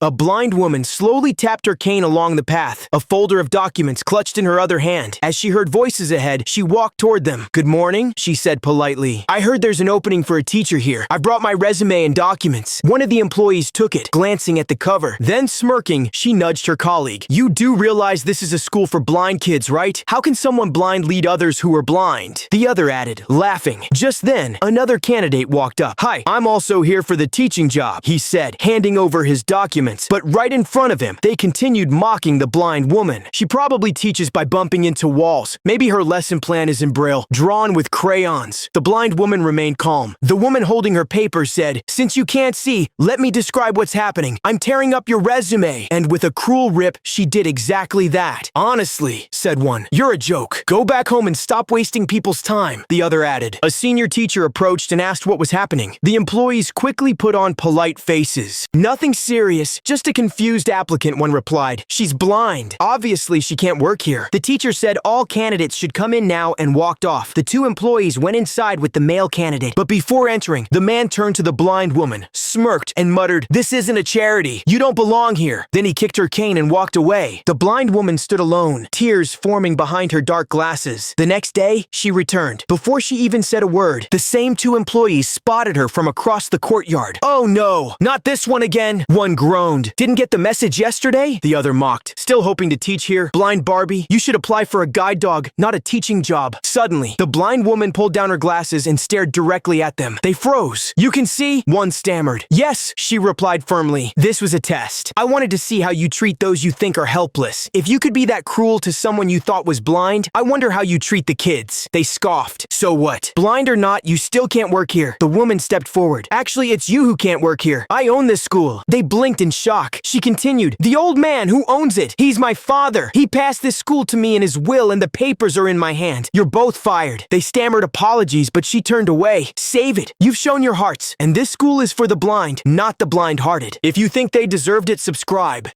A blind woman slowly tapped her cane along the path, a folder of documents clutched in her other hand. As she heard voices ahead, she walked toward them. "Good morning," she said politely. "I heard there's an opening for a teacher here. I brought my resume and documents." One of the employees took it, glancing at the cover. Then, smirking, she nudged her colleague. "You do realize this is a school for blind kids, right? How can someone blind lead others who are blind?" The other added, laughing. Just then, another candidate walked up. "Hi, I'm also here for the teaching job," he said, handing over his documents. But right in front of him, they continued mocking the blind woman. "She probably teaches by bumping into walls. Maybe her lesson plan is in Braille, drawn with crayons." The blind woman remained calm. The woman holding her paper said, "Since you can't see, let me describe what's happening. I'm tearing up your resume." And with a cruel rip, she did exactly that. "Honestly," said one, "you're a joke. Go back home and stop wasting people's time," the other added. A senior teacher approached and asked what was happening. The employees quickly put on polite faces. "Nothing serious, just a confused applicant," one replied. "She's blind. Obviously, she can't work here." The teacher said all candidates should come in now and walked off. The two employees went inside with the male candidate. But before entering, the man turned to the blind woman, smirked, and muttered, "This isn't a charity. You don't belong here." Then he kicked her cane and walked away. The blind woman stood alone, tears forming behind her dark glasses. The next day, she returned. Before she even said a word, the same two employees spotted her from across the courtyard. "Oh no, not this one again," one groaned. "Didn't get the message yesterday?" the other mocked. "Still hoping to teach here, blind Barbie? You should apply for a guide dog, not a teaching job." Suddenly, the blind woman pulled down her glasses and stared directly at them. They froze. "You can see?" one stammered. "Yes," she replied firmly. "This was a test. I wanted to see how you treat those you think are helpless. If you could be that cruel to someone you thought was blind, I wonder how you treat the kids." They scoffed. "So what? Blind or not, you still can't work here." The woman stepped forward. "Actually, it's you who can't work here. I own this school." They blinked in shock. She continued, "The old man who owns it. He's my father. He passed this school to me in his will and the papers are in my hand. You're both fired." They stammered apologies, but she turned away. "Save it. You've shown your hearts. And this school is for the blind, not the blind-hearted. If you think they deserved it, subscribe.